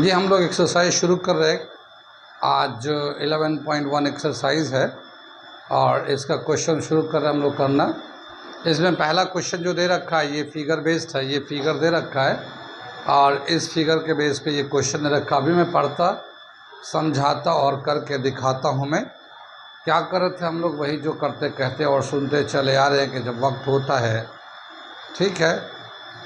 चलिए हम लोग एक्सरसाइज शुरू कर रहे हैं। आज 11.1 एक्सरसाइज है और इसका क्वेश्चन शुरू कर रहे हैं हम लोग करना। इसमें पहला क्वेश्चन जो दे रखा है ये फिगर बेस्ड है, ये फिगर दे रखा है और इस फिगर के बेस पे ये क्वेश्चन दे रखा। अभी मैं पढ़ता, समझाता और करके दिखाता हूँ। मैं क्या कर रहे थे हम लोग, वही जो करते कहते और सुनते चले आ रहे हैं कि जब वक्त होता है, ठीक है,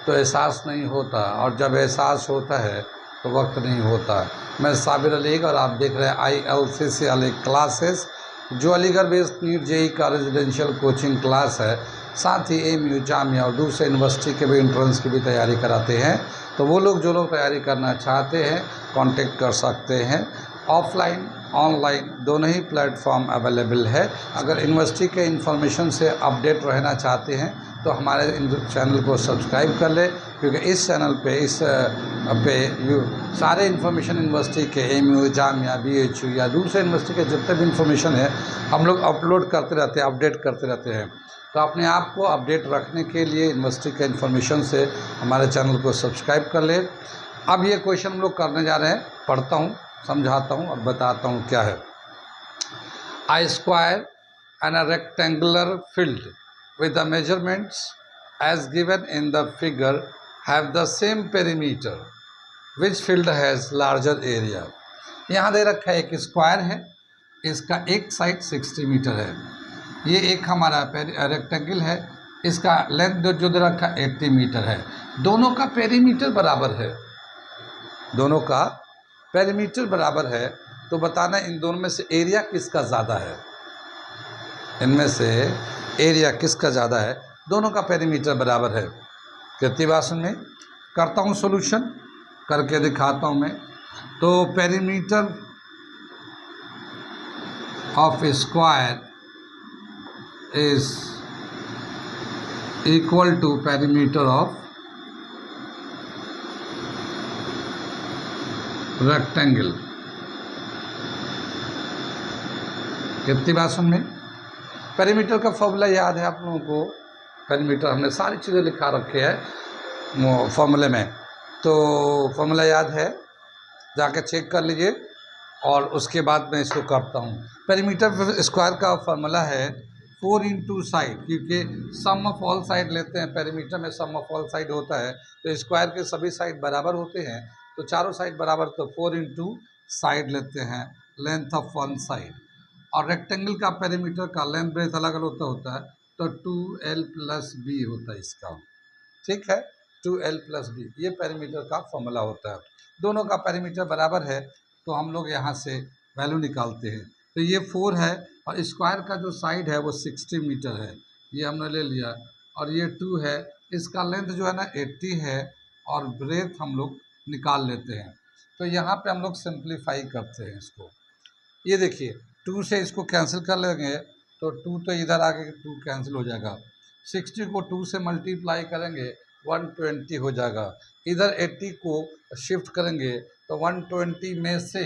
तो एहसास नहीं होता, और जब एहसास होता है तो वक्त नहीं होता। मैं साबिर अली और आप देख रहे हैं ILCC क्लासेस, जो अलीगढ़ बेस्ड नीट JEE का रेजिडेंशियल कोचिंग क्लास है। साथ ही AMU जामिया और दूसरे यूनिवर्सिटी के भी एंट्रेंस की भी तैयारी कराते हैं। तो वो लोग जो लोग तैयारी करना चाहते हैं कांटेक्ट कर सकते हैं। ऑफलाइन ऑनलाइन दोनों ही प्लेटफॉर्म अवेलेबल है। अगर यूनिवर्सिटी के इन्फॉर्मेशन से अपडेट रहना चाहते हैं तो हमारे चैनल को सब्सक्राइब कर ले, क्योंकि इस चैनल पे सारे इन्फॉर्मेशन यूनिवर्सिटी के AMU जामिया BHU या दूसरे यूनिवर्सिटी के जितने भी इन्फॉर्मेशन है हम लोग अपलोड करते रहते हैं, अपडेट करते रहते हैं। तो अपने आप को अपडेट रखने के लिए यूनिवर्सिटी के इन्फॉर्मेशन से हमारे चैनल को सब्सक्राइब कर ले। अब ये क्वेश्चन हम लोग करने जा रहे हैं, पढ़ता हूँ, समझाता हूँ और बताता हूँ क्या है। A square and a rectangular field with the measurements as given in the figure have the same perimeter. Which field has larger area? यहाँ दे रखा है एक स्क्वायर है, इसका एक साइड 60 मीटर है। ये एक हमारा रेक्टेंगल है, इसका लेंथ जो दे रखा है 80 मीटर है। दोनों का पेरीमीटर बराबर है, दोनों का पेरीमीटर बराबर है। तो बताना इन दोनों में से एरिया किसका ज़्यादा है, इनमें से एरिया किसका ज़्यादा है। दोनों का पेरीमीटर बराबर है। कितनी बात सुन में करता हूँ, सॉल्यूशन करके दिखाता हूँ मैं। तो perimeter of square is equal to perimeter of rectangle. कितनी बात सुन में। पेरीमीटर का फॉर्मूला याद है आप लोगों को। पेरीमीटर हमने सारी चीज़ें लिखा रखे हैं फॉर्मूले में, तो फॉर्मूला याद है, जाके चेक कर लीजिए और उसके बाद मैं इसको करता हूँ। पेरीमीटर स्क्वायर का फॉर्मूला है 4 इंटू साइड, क्योंकि सम ऑफ ऑल साइड लेते हैं। पेरीमीटर में सम ऑफ ऑल साइड होता है, तो स्क्वायर के सभी साइड बराबर होते हैं, तो चारों साइड बराबर, तो 4 इंटू साइड लेते हैं, लेंथ ऑफ वन साइड। और रेक्टेंगल का पेरीमीटर का लेंथ ब्रेथ अलग अलग होता है, तो 2L + B होता है इसका, ठीक है, 2L + B ये पेरीमीटर का फॉर्मूला होता है। दोनों का पेरीमीटर बराबर है तो हम लोग यहाँ से वैल्यू निकालते हैं। तो ये 4 है और स्क्वायर का जो साइड है वो 60 मीटर है, ये हमने ले लिया। और ये 2 है, इसका लेंथ जो है ना 80 है और ब्रेथ हम लोग निकाल लेते हैं। तो यहाँ पे हम लोग सिंप्लीफाई करते हैं इसको। ये देखिए 2 से इसको कैंसिल कर लेंगे तो 2 तो इधर आके 2 कैंसिल हो जाएगा। 60 को 2 से मल्टीप्लाई करेंगे 120 हो जाएगा। इधर 80 को शिफ्ट करेंगे तो 120 में से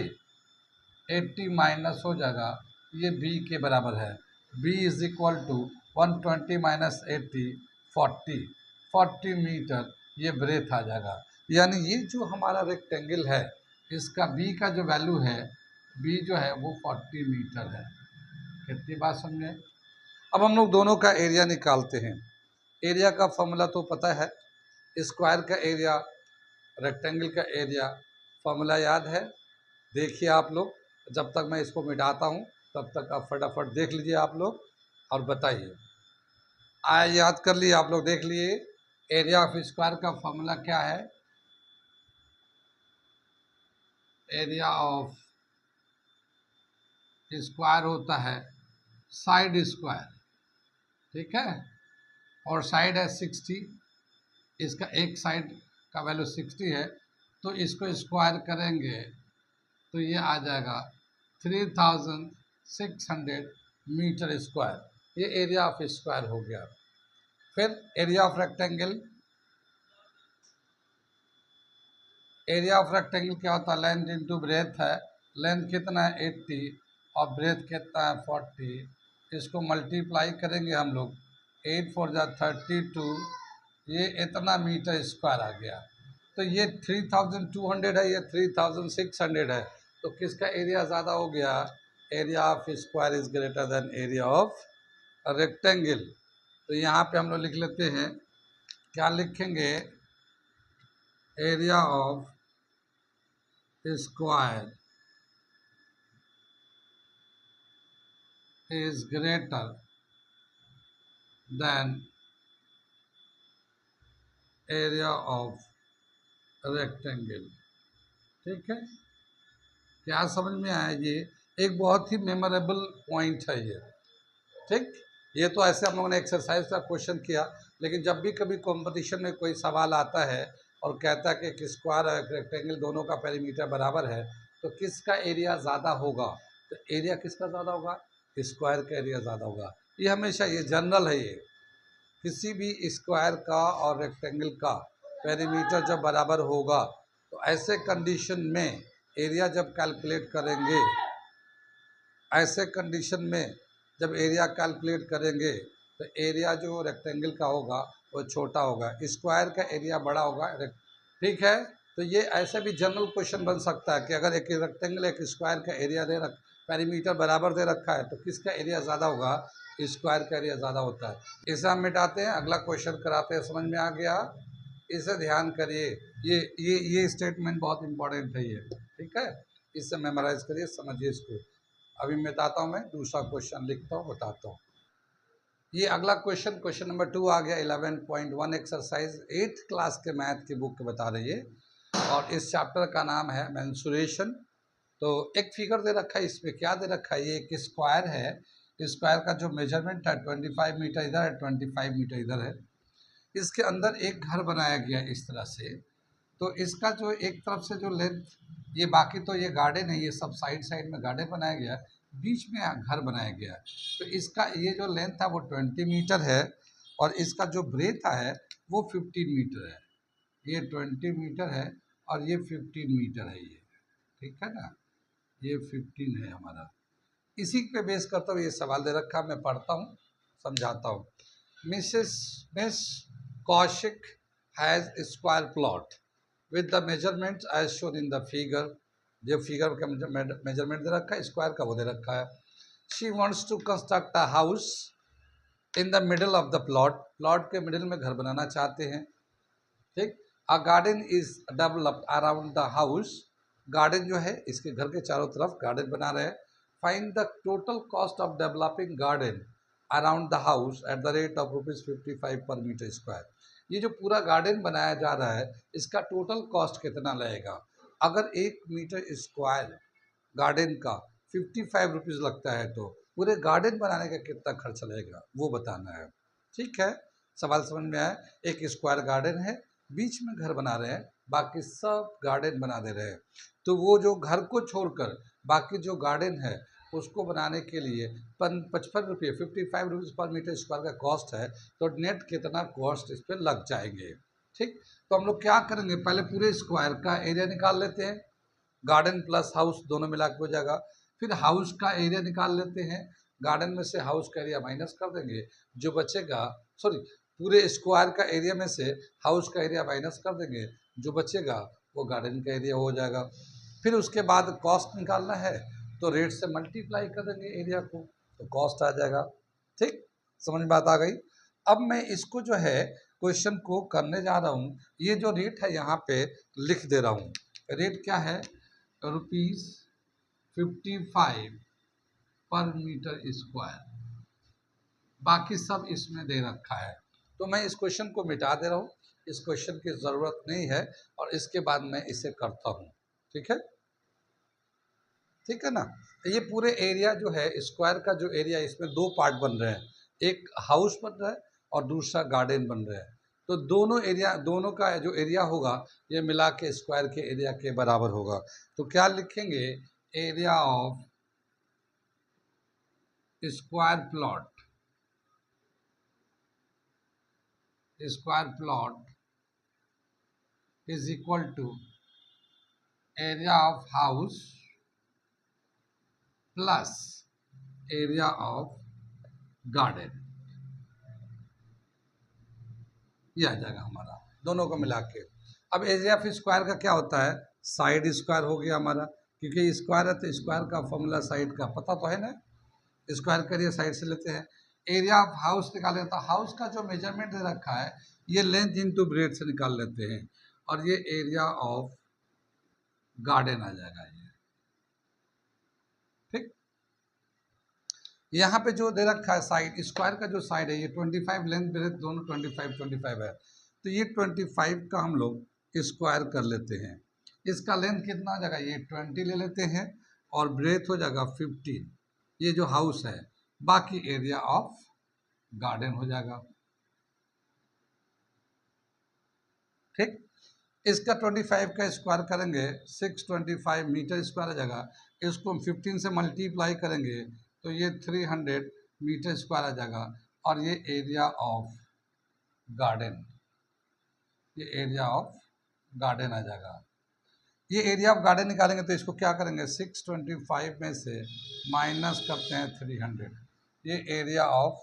80 माइनस हो जाएगा, ये B के बराबर है। B is equal to 120 minus 80 40 metre, ये ब्रेथ आ जाएगा। यानी ये जो हमारा रेक्टेंगल है इसका B का जो वैल्यू है, B जो है वो 40 मीटर है। कितनी बात समझे। अब हम लोग दोनों का एरिया निकालते हैं। एरिया का फॉर्मूला तो पता है, स्क्वायर का एरिया रेक्टेंगल का एरिया, फॉर्मूला याद है। देखिए आप लोग, जब तक मैं इसको मिटाता हूँ तब तक आप फटाफट देख लीजिए आप लोग और बताइए। याद कर लिए आप लोग, देख लिए। एरिया ऑफ स्क्वायर का फॉर्मूला क्या है, एरिया ऑफ स्क्वायर होता है साइड स्क्वायर, ठीक है, और साइड है 60, इसका एक साइड का वैल्यू 60 है, तो इसको स्क्वायर करेंगे तो ये आ जाएगा 3600 मीटर स्क्वायर। ये एरिया ऑफ स्क्वायर हो गया। फिर area of rectangle, area of rectangle क्या होता है, लेंथ इंटू ब्रेथ है। लेंथ कितना है 80 और ब्रेथ कितना है 40, इसको मल्टीप्लाई करेंगे हम लोग, 8 4 जा 32, ये इतना मीटर स्क्वायर आ गया। तो ये 3200 है, ये 3600 है, तो किसका एरिया ज़्यादा हो गया? Area of square is greater than area of rectangle. तो यहाँ पे हम लोग लिख लेते हैं, क्या लिखेंगे? Area of square is greater than area of rectangle। ठीक है, क्या समझ में आया? ये एक बहुत ही मेमोरेबल पॉइंट है ये। ठीक, ये तो ऐसे हम लोगों ने एक्सरसाइज का क्वेश्चन किया, लेकिन जब भी कभी कंपटीशन में कोई सवाल आता है और कहता है कि एक स्क्वायर और एक रेक्टेंगल दोनों का पेरीमीटर बराबर है, तो किसका एरिया ज़्यादा होगा? तो एरिया किसका ज़्यादा होगा? स्क्वायर का एरिया ज़्यादा होगा। ये हमेशा, ये जनरल है। ये किसी भी स्क्वायर का और रेक्टेंगल का पेरीमीटर जब बराबर होगा, तो ऐसे कंडीशन में एरिया जब कैलकुलेट करेंगे, ऐसे कंडीशन में जब एरिया कैलकुलेट करेंगे, तो एरिया जो रेक्टेंगल का होगा वो छोटा होगा, स्क्वायर का एरिया बड़ा होगा। ठीक है, तो ये ऐसे भी जनरल क्वेश्चन बन सकता है कि अगर एक रेक्टेंगल एक स्क्वायर का एरिया पेरीमीटर बराबर दे रखा है, तो किसका एरिया ज़्यादा होगा? स्क्वायर का एरिया ज़्यादा होता है। इसे हम मिटाते हैं, अगला क्वेश्चन कराते हैं। समझ में आ गया? इसे ध्यान करिए, ये स्टेटमेंट बहुत इंपॉर्टेंट है ये। ठीक है, इसे मेमोराइज करिए, समझिए इसको। अभी मिटाता हूँ, मैं दूसरा क्वेश्चन लिखता हूँ, बताता हूँ। ये अगला क्वेश्चन, क्वेश्चन नंबर 2 आ गया। 11.1 एक्सरसाइज 8th क्लास के मैथ की बुक बता रही है, और इस चैप्टर का नाम है मेंसुरेशन। तो एक फिगर दे रखा है, इसमें क्या दे रखा है? ये एक स्क्वायर है, स्क्वायर का जो मेजरमेंट है 25 मीटर इधर है, 25 मीटर इधर है। इसके अंदर एक घर बनाया गया इस तरह से। तो इसका जो एक तरफ से जो लेंथ, ये बाकी तो ये गार्डन है, ये सब साइड साइड में गार्डन बनाया गया है, बीच में घर बनाया गया है। तो इसका ये जो लेंथ है वो 20 मीटर है, और इसका जो ब्रेथ है वो 15 मीटर है। ये 20 मीटर है और ये 15 मीटर है ये। ठीक है ना, ये 15 है हमारा। इसी पे बेस करता हुए ये सवाल दे रखा, मैं पढ़ता हूँ, समझाता हूँ। Miss Kaushik has square plot with the measurements as shown in the figure. जो फिगर का मेजरमेंट दे रखा है स्क्वायर का, वो दे रखा है। She wants to construct a house in the middle of the plot. Plot के मिडिल में घर बनाना चाहते हैं। ठीक, a garden is developed around the house. Garden जो है, इसके घर के चारों तरफ गार्डन बना रहे हैं। Find the total cost of developing garden around the house at the rate of ₹55 पर मीटर स्क्वायर। ये जो पूरा गार्डन बनाया जा रहा है, इसका टोटल कॉस्ट कितना लगेगा? अगर 1 मीटर स्क्वायर गार्डन का 55 रुपीज़ लगता है, तो पूरे गार्डन बनाने का कितना खर्च लगेगा, वो बताना है। ठीक है, सवाल समझ में आया? एक स्क्वायर गार्डन है, बीच में घर बना रहे हैं, बाकी सब गार्डन बना दे रहे हैं। तो वो जो घर को छोड़कर बाकी जो गार्डन है उसको बनाने के लिए 55 रुपये 55 रुपीज़ पर मीटर स्क्वायर का कॉस्ट है। तो नेट कितना कॉस्ट इस पर लग जाएंगे? ठीक, तो हम लोग क्या करेंगे, पहले पूरे स्क्वायर का एरिया निकाल लेते हैं, गार्डन प्लस हाउस दोनों मिला के हो जाएगा। फिर हाउस का एरिया निकाल लेते हैं, गार्डन में से हाउस का एरिया माइनस कर देंगे, जो बचेगा, सॉरी, पूरे स्क्वायर का एरिया में से हाउस का एरिया माइनस कर देंगे, जो बचेगा वो गार्डन का एरिया हो जाएगा। फिर उसके बाद कॉस्ट निकालना है, तो रेट से मल्टीप्लाई कर देंगे एरिया को, तो कॉस्ट आ जाएगा। ठीक, समझ में बात आ गई? अब मैं इसको जो है क्वेश्चन को करने जा रहा हूँ। ये जो रेट है यहाँ पे लिख दे रहा हूँ। रेट क्या है? ₹55 पर मीटर स्क्वायर। बाकी सब इसमें दे रखा है, तो मैं इस क्वेश्चन को मिटा दे रहा हूँ। इस क्वेश्चन की ज़रूरत नहीं है, और इसके बाद मैं इसे करता हूँ। ठीक है, ठीक है ना। ये पूरे एरिया जो है स्क्वायर का जो एरिया, इसमें 2 पार्ट बन रहे हैं, एक हाउस बन रहा है और दूसरा गार्डन बन रहा है। तो दोनों एरिया, दोनों का जो एरिया होगा ये मिला के स्क्वायर के एरिया के बराबर होगा। तो क्या लिखेंगे? Area of square plot, square plot is equal to area of house plus area of garden. ये आ जाएगा हमारा, दोनों को मिला के। अब एरिया ऑफ स्क्वायर का क्या होता है, साइड स्क्वायर हो गया हमारा, क्योंकि स्क्वायर है तो स्क्वायर का फॉर्मूला साइड का पता तो है ना, स्क्वायर करिए साइड से लेते हैं। एरिया ऑफ हाउस निकालें तो हाउस का जो मेजरमेंट दे रखा है ये लेंथ इनटू ब्रेथ से निकाल लेते हैं, और ये एरिया ऑफ गार्डन आ जाएगा ये, ठीक। यहाँ पे जो दे रखा है साइड, स्क्वायर का जो साइड है ये 25, लेंथ ब्रेथ दोनों 25 है, तो ये 25 का हम लोग स्क्वायर कर लेते हैं। इसका लेंथ कितना आ जाएगा, ये 20 ले लेते हैं, और ब्रेथ हो जाएगा 15, ये जो हाउस है, बाकी एरिया ऑफ गार्डन हो जाएगा, ठीक। इसका 25 का स्क्वायर करेंगे 625 मीटर स्क्वायर आ जाएगा, इसको हम 15 से मल्टीप्लाई करेंगे तो ये 300 मीटर स्क्वायर आ जाएगा, और ये एरिया ऑफ गार्डन, ये एरिया ऑफ गार्डन आ जाएगा। ये एरिया ऑफ गार्डन निकालेंगे तो इसको क्या करेंगे, 625 में से माइनस करते हैं 300, ये एरिया ऑफ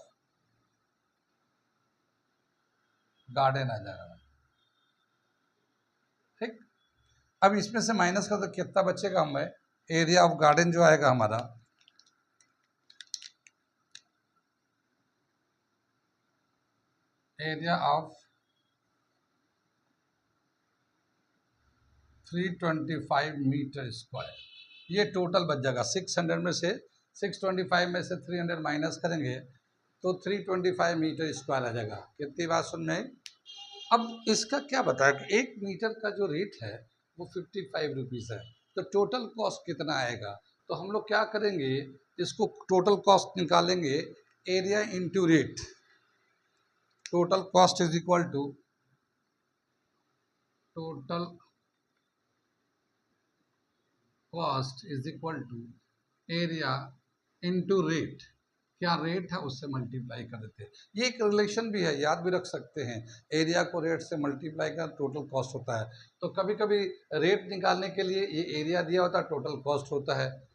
गार्डन आ जाएगा, ठीक। अब इसमें से माइनस कर तो कितना बचेगा हमें, एरिया ऑफ गार्डन जो आएगा हमारा, एरिया ऑफ 325 मीटर स्क्वायर, ये टोटल बच जाएगा। 600 में से 625 में से 300 माइनस करेंगे तो 325 मीटर स्क्वायर आ जाएगा। कितनी बात सुन में। अब इसका क्या बताया कि 1 मीटर का जो रेट है वो 55 रुपीज़ है, तो टोटल कॉस्ट कितना आएगा, तो हम लोग क्या करेंगे, इसको टोटल कॉस्ट निकालेंगे area into rate, total cost is equal to total cost is equal to area into rate, क्या रेट है उससे मल्टीप्लाई कर देते हैं। ये एक रिलेशन भी है, याद भी रख सकते हैं, एरिया को रेट से मल्टीप्लाई कर टोटल कॉस्ट होता है। तो कभी कभी रेट निकालने के लिए ये एरिया दिया होता है, टोटल कॉस्ट होता है,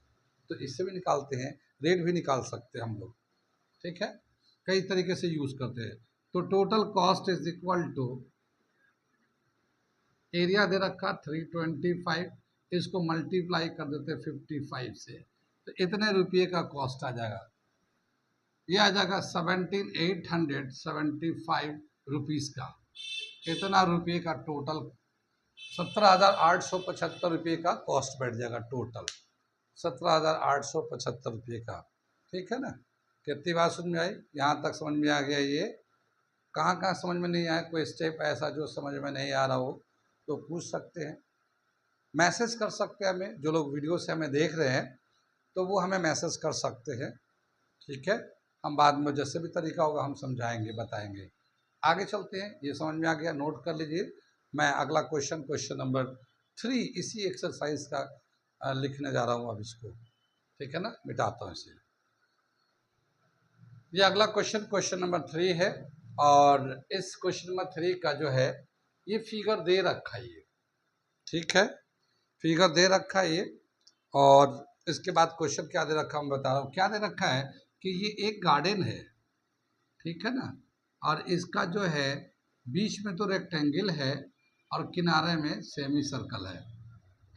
तो इससे भी निकालते हैं, रेट भी निकाल सकते हैं हम लोग, ठीक है, कई तरीके से यूज करते हैं। तो total cost is equal to area दे रखा 325, इसको मल्टीप्लाई कर देते 55 से, तो इतने रुपये का कॉस्ट आ जाएगा, ये आ जाएगा 17,875 रुपीज़ का, इतना रुपये का टोटल 17,875 रुपये का कॉस्ट बैठ जाएगा, टोटल 17,875 रुपये का, ठीक है ना। कितनी बात समझ में आई, यहाँ तक समझ में आ गया। ये कहाँ समझ में नहीं आया, कोई स्टेप ऐसा जो समझ में नहीं आ रहा हो तो पूछ सकते हैं, मैसेज कर सकते हैं हमें, जो लोग वीडियो से हमें देख रहे हैं तो वो हमें मैसेज कर सकते हैं, ठीक है। हम बाद में जैसे भी तरीका होगा हम समझाएंगे, बताएंगे। आगे चलते हैं, ये समझ में आ गया, नोट कर लीजिए। मैं अगला क्वेश्चन नंबर 3 इसी एक्सरसाइज का लिखने जा रहा हूँ अब इसको, ठीक है ना, मिटाता हूँ इसे। ये अगला क्वेश्चन नंबर 3 है, और इस क्वेश्चन नंबर 3 का जो है ये फिगर दे रखा है ये, ठीक है, फिगर दे रखा है ये, और इसके बाद क्वेश्चन क्या दे रखा है मैं बता रहा हूँ। क्या दे रखा है कि ये एक गार्डन है, ठीक है ना, और इसका जो है बीच में तो रेक्टेंगल है और किनारे में सेमी सर्कल है,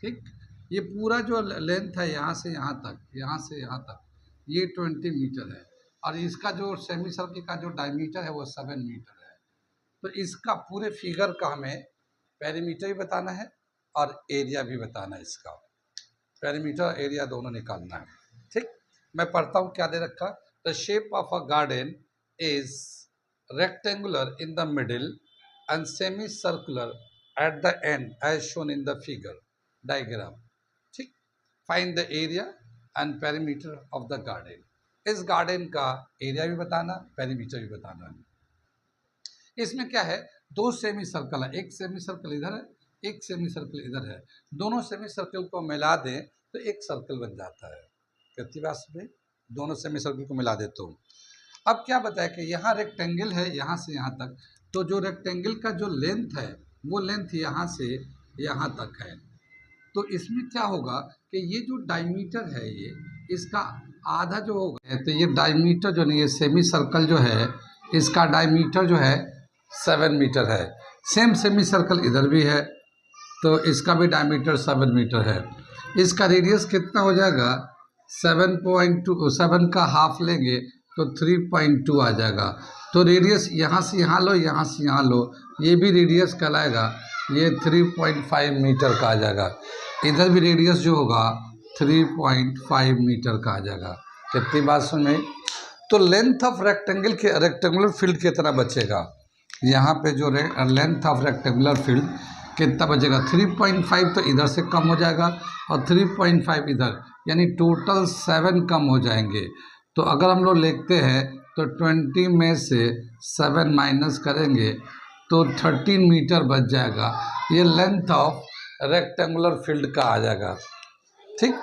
ठीक। ये पूरा जो लेंथ है यहाँ से यहाँ तक, यहाँ से यहाँ तक, ये 20 मीटर है, और इसका जो सेमी सर्कल का जो डायमीटर है वो 7 मीटर है। तो इसका पूरे फिगर का हमें पेरीमीटर भी बताना है और एरिया भी बताना है, इसका पेरीमीटर एरिया दोनों निकालना है, ठीक। मैं पढ़ता हूँ क्या दे रखा। The shape of a garden is rectangular in the middle and semi circular at the end as shown in the figure diagram, ठीक। Find the area and perimeter of the garden. इस गार्डन का area भी बताना, perimeter भी बताना है। इसमें क्या है, 2 सेमी सर्कल है, एक सेमी सर्कल इधर है, एक सेमी सर्कल इधर है, दोनों सेमी सर्कल को मिला दें तो एक सर्कल बन जाता है। कितनी बात में, दोनों सेमी सर्कल को मिला देता हूँ। अब क्या बताया कि यहाँ रेक्टेंगल है यहाँ से यहाँ तक, तो जो रेक्टेंगल का जो लेंथ है वो लेंथ यहाँ से यहाँ तक है। तो इसमें क्या होगा कि ये जो डायमीटर है ये इसका आधा जो होगा, तो ये डायमीटर जो नहीं, ये सेमी सर्कल जो है इसका डायमीटर जो है 7 मीटर है। सेम सेमी सर्कल इधर भी है, तो इसका भी डायमीटर 7 मीटर है। इसका रेडियस कितना हो जाएगा, 7.2, 7 का हाफ लेंगे तो 3.2 आ जाएगा। तो रेडियस यहाँ से यहाँ लो, यहाँ से यहाँ लो, ये भी रेडियस कहलाएगा, ये 3.5 मीटर का आ जाएगा। इधर भी रेडियस जो होगा 3.5 मीटर का आ जाएगा। कितनी बात समझ में? तो लेंथ ऑफ रेक्टेंगुलर फील्ड कितना बचेगा, यहाँ पे जो लेंथ ऑफ रेक्टेंगुलर फील्ड कितना बचेगा, 3.5 तो इधर से कम हो जाएगा और 3.5 इधर, यानी टोटल 7 कम हो जाएंगे। तो अगर हम लोग लिखते हैं तो 20 में से 7 माइनस करेंगे तो 13 मीटर बच जाएगा। ये लेंथ ऑफ रेक्टेंगुलर फील्ड का आ जाएगा। ठीक,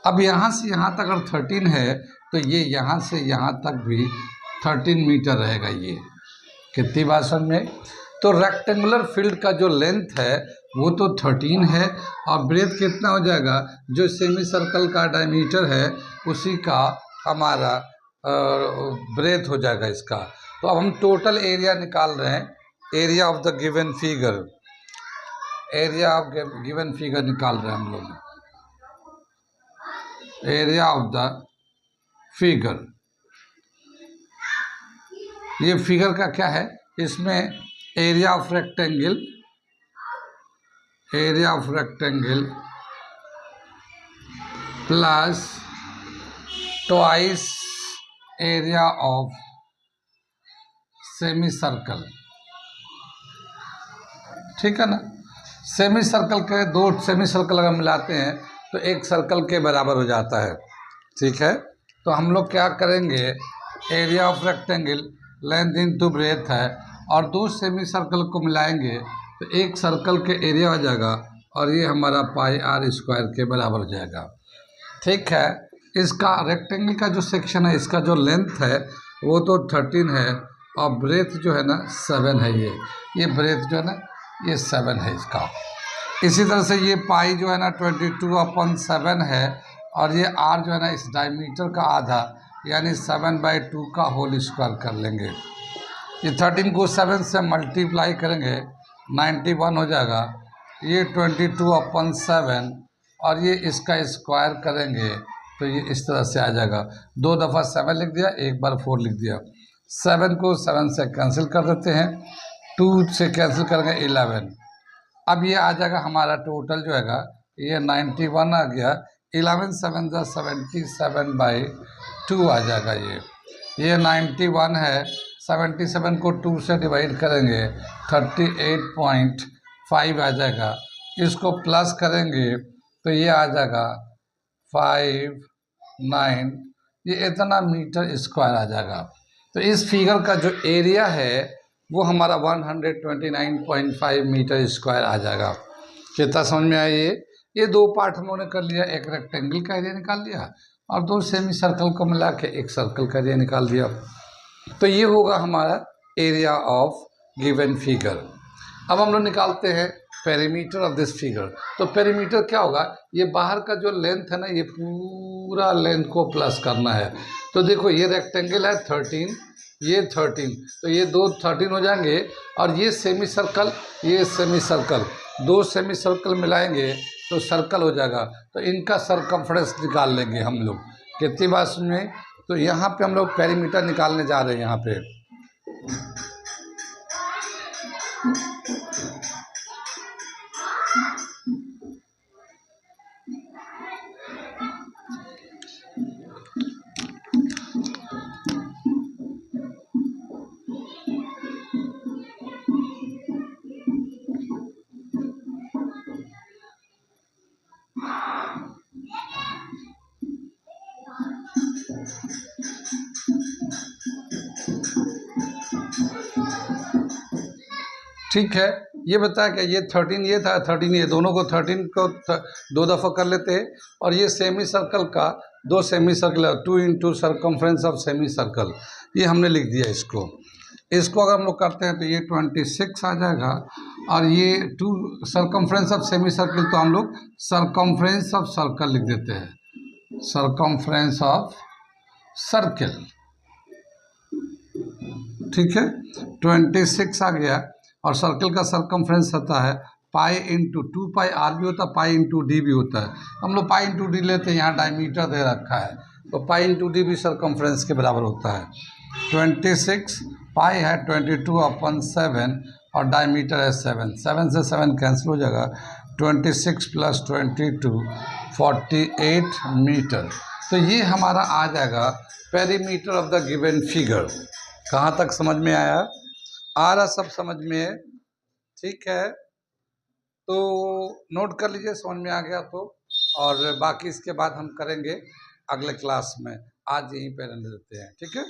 अब यहाँ से यहाँ तक अगर 13 है तो ये यहाँ से यहाँ तक भी 13 मीटर रहेगा। ये कितनी बात समझ में? तो रेक्टेंगुलर फील्ड का जो लेंथ है वो तो 13 है और ब्रेथ कितना हो जाएगा, जो सेमी सर्कल का डायमीटर है उसी का हमारा ब्रेथ हो जाएगा इसका। तो अब हम टोटल एरिया निकाल रहे हैं, area of the given figure, area of given figure निकाल रहे हैं हम लोग, एरिया ऑफ द फिगर। ये फिगर का क्या है, इसमें area of rectangle, area of rectangle plus twice area of semi circle. ठीक है ना, सेमी सर्कल के दो सेमी सर्कल अगर मिलाते हैं तो एक सर्कल के बराबर हो जाता है। ठीक है, तो हम लोग क्या करेंगे, area of rectangle length into breadth है और दो सेमी सर्कल को मिलाएंगे तो एक सर्कल के एरिया हो जाएगा और ये हमारा पाई आर स्क्वायर के बराबर हो जाएगा। ठीक है, इसका रेक्टेंगल का जो सेक्शन है, इसका जो लेंथ है वो तो 13 है और ब्रेथ जो है ना 7 है। ये ब्रेथ जो है ना ये 7 है इसका। इसी तरह से ये पाई जो है ना 22/7 है और ये आर जो है ना इस डायमीटर का आधा यानी 7/2 का होल स्क्वायर कर लेंगे। ये 13 को 7 से मल्टीप्लाई करेंगे 91 हो जाएगा। ये 22/7 और ये इसका स्क्वायर करेंगे तो ये इस तरह से आ जाएगा। 2 दफ़ा 7 लिख दिया, एक बार 4 लिख दिया। 7 को 7 से कैंसिल कर देते हैं, 2 से कैंसिल करेंगे 11। अब ये आ जाएगा हमारा टोटल जो हैगा ये 91 आ गया। 11 7 77/2 आ जाएगा। ये 91 है, 77 को 2 से डिवाइड करेंगे 38.5 आ जाएगा। इसको प्लस करेंगे तो ये आ जाएगा 59, ये इतना मीटर स्क्वायर आ जाएगा। तो इस फिगर का जो एरिया है वो हमारा 129.5 मीटर स्क्वायर आ जाएगा। कितना समझ में आया? ये दो पार्ट हम लोगों ने कर लिया, एक रेक्टेंगल का एरिया निकाल लिया और दो सेमी सर्कल को मिला के एक सर्कल का एरिया निकाल दिया। तो ये होगा हमारा एरिया ऑफ गिवन फिगर। अब हम लोग निकालते हैं पेरीमीटर ऑफ दिस फिगर। तो पेरीमीटर क्या होगा, ये बाहर का जो लेंथ है ना ये पूरा लेंथ को प्लस करना है। तो देखो ये रेक्टेंगल है 13, ये 13, तो ये दो 13 हो जाएंगे और ये सेमी सर्कल, ये सेमी सर्कल, दो सेमी सर्कल मिलाएंगे तो सर्कल हो जाएगा। तो इनका सरकमफ्रेंस निकाल लेंगे हम लोग। कितनी बात सुनिए, तो यहाँ पे हम लोग पेरीमीटर निकालने जा रहे हैं। यहाँ पे ठीक है, ये बताया कि ये 13 ये था, 13 ये, दोनों को 13 को 2 दफ़ा कर लेते हैं और ये सेमी सर्कल का दो semi circle 2 into circumference of semi circle, ये हमने लिख दिया। इसको अगर हम लोग करते हैं तो ये 26 आ जाएगा और ये 2 सरकमफ्रेंस ऑफ सेमी सर्कल, तो हम लोग सरकमफ्रेंस ऑफ सर्कल लिख देते हैं, सरकमफ्रेंस ऑफ सर्कल। ठीक है, 26 आ गया और सर्कल का सरकमफ्रेंस आता है पाई इंटू 2 पाई आर भी होता है, पाई इंटू डी भी होता है। हम लोग पाई इंटू डी लेते हैं, यहाँ डायमीटर दे रखा है तो पाई इंटू डी भी सरकमफ्रेंस के बराबर होता है। 26 पाई है 22/7 और डायमीटर है 7, 7 से 7 कैंसिल हो जाएगा। 26 + 22 48 मीटर। तो ये हमारा आ जाएगा perimeter of the given figure. कहाँ तक समझ में आया? आ रहा सब समझ में? ठीक है, तो नोट कर लीजिए, समझ में आ गया तो। और बाकी इसके बाद हम करेंगे अगले क्लास में। आज यहीं पे रहने देते हैं, ठीक है।